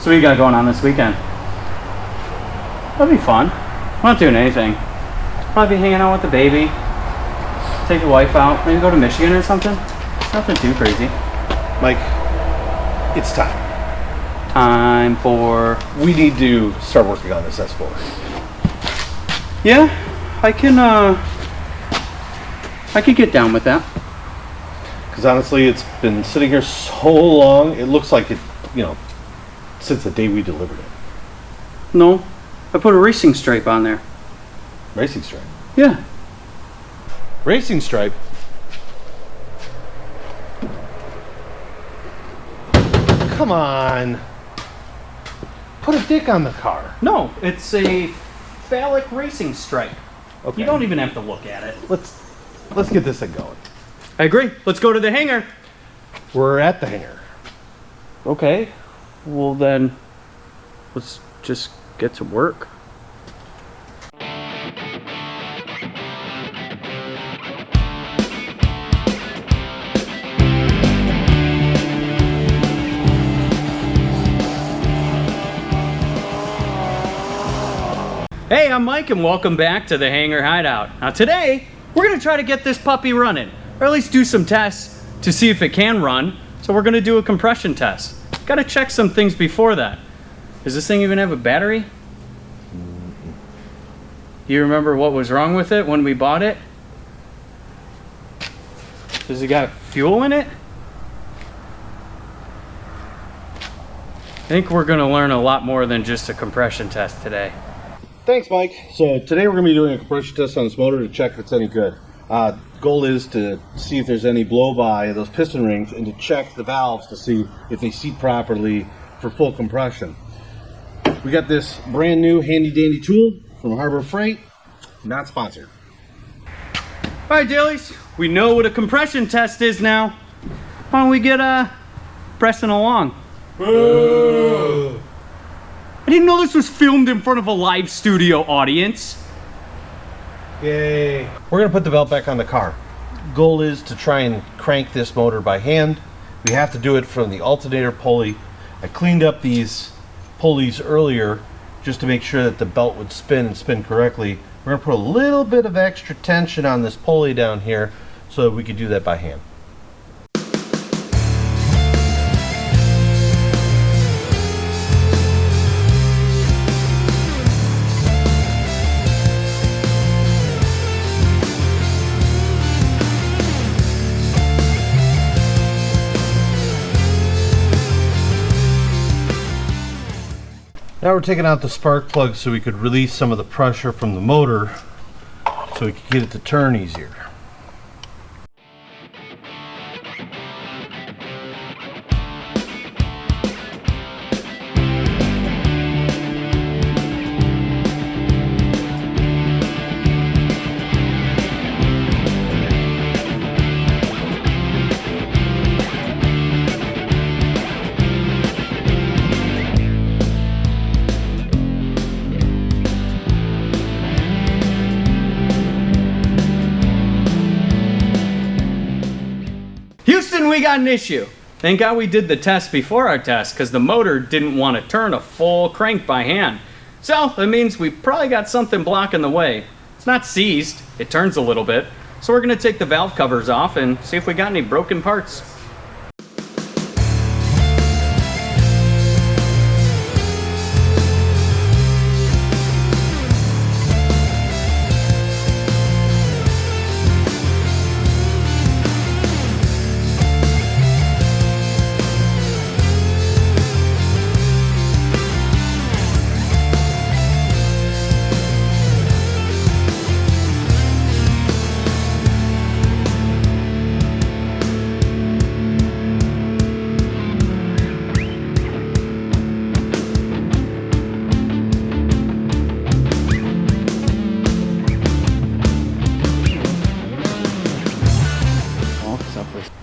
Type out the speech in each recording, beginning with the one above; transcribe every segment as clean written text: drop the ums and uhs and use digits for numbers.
So what you got going on this weekend? That'll be fun. I'm not doing anything. Probably be hanging out with the baby. Take the wife out. Maybe go to Michigan or something. Nothing too crazy. Mike, it's time. Time for... We need to start working on this S4. Yeah, I can get down with that. Because honestly, it's been sitting here so long, it looks like it, since the day we delivered it. No, I put a racing stripe on there. Racing stripe? Yeah. Racing stripe? Come on. Put a dick on the car. No, it's a phallic racing stripe. Okay. You don't even have to look at it. Let's get this thing going. I agree. Let's go to the hangar. We're at the hangar. Okay. Well then, let's just get to work. Hey, I'm Mike and welcome back to the Hangar Hideout. Now today, we're gonna try to get this puppy running, or at least do some tests to see if it can run. So we're gonna do a compression test. Gotta check some things before that. Does this thing even have a battery? You remember what was wrong with it when we bought it? Does it got fuel in it? I think we're gonna learn a lot more than just a compression test today. Thanks, Mike. So today we're going to be doing a compression test on this motor to check if it's any good. Goal is to see if there's any blow-by of those piston rings and to check the valves to see if they seat properly for full compression. We got this brand new handy-dandy tool from Harbor Freight, not sponsored. All right, Dillies, we know what a compression test is now. Why don't we get pressing along? Boo! I didn't know this was filmed in front of a live studio audience. Yay. We're going to put the belt back on the car. Goal is to try and crank this motor by hand. We have to do it from the alternator pulley. I cleaned up these pulleys earlier just to make sure that the belt would spin and spin correctly. We're going to put a little bit of extra tension on this pulley down here so that we could do that by hand. Now we're taking out the spark plug so we could release some of the pressure from the motor so we could get it to turn easier. Houston, we got an issue. Thank God we did the test before our test because the motor didn't want to turn a full crank by hand. So that means we probably got something blocking the way. It's not seized, it turns a little bit. So we're gonna take the valve covers off and see if we got any broken parts.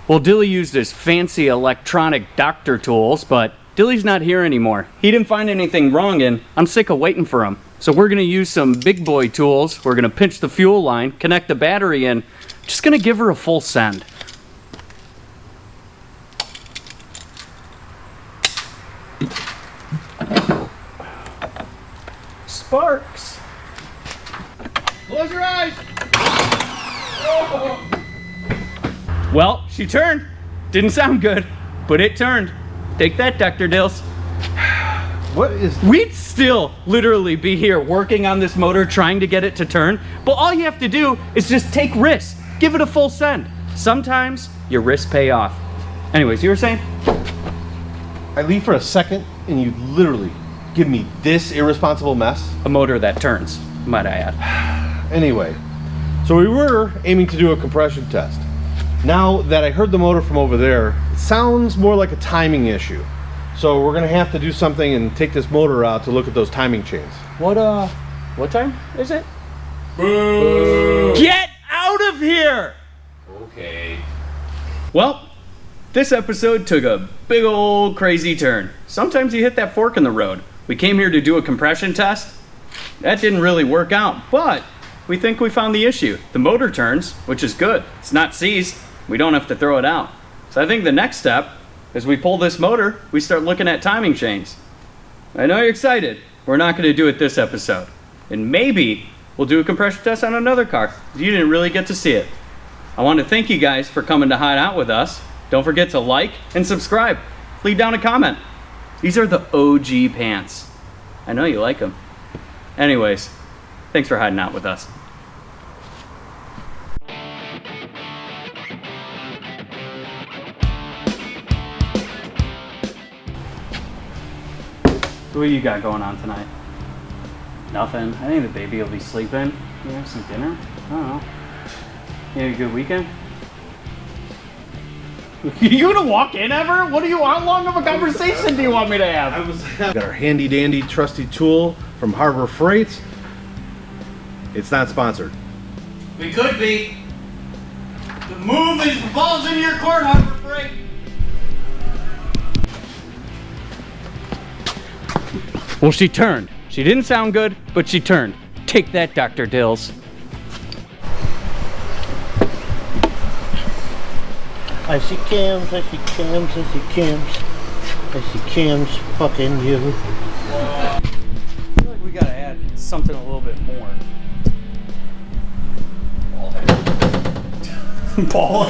Well, Dilly used his fancy electronic doctor tools, but Dilly's not here anymore. He didn't find anything wrong and I'm sick of waiting for him. So we're gonna use some big boy tools. We're gonna pinch the fuel line, connect the battery in, just gonna give her a full send. sparks. Close your eyes. Oh. Well, she turned. Didn't sound good, but it turned. Take that, Dr. Dills. What is... We'd still literally be here working on this motor trying to get it to turn, but all you have to do is just take risks. Give it a full send. Sometimes your risks pay off. Anyways, you were saying? I leave for a second and you literally give me this irresponsible mess? A motor that turns, might I add. Anyway, so we were aiming to do a compression test. Now that I heard the motor from over there, it sounds more like a timing issue. So we're gonna have to do something and take this motor out to look at those timing chains. What time is it? Boo! Get out of here! Okay. Well, this episode took a big old crazy turn. Sometimes you hit that fork in the road. We came here to do a compression test. That didn't really work out, but we think we found the issue. The motor turns, which is good. It's not seized. We don't have to throw it out. So I think the next step, as we pull this motor, we start looking at timing chains. I know you're excited. We're not going to do it this episode. And maybe we'll do a compression test on another car. You didn't really get to see it. I want to thank you guys for coming to hide out with us. Don't forget to like and subscribe. Leave down a comment. These are the OG pants. I know you like them. Anyways, thanks for hiding out with us. So what you got going on tonight? Nothing. I think the baby will be sleeping. You have some dinner? I don't know. You had a good weekend? You gonna walk in ever? What do you? How long of a conversation do you want me to have? Got our handy dandy trusty tool from Harbor Freight. It's not sponsored. We could be. The move is the ball's in your court, Harbor Freight. Well, she turned. She didn't sound good, but she turned. Take that, Dr. Dills. I see cams, I see cams, I see cams. I see cams fucking you. I feel like we gotta add something a little bit more. Ball.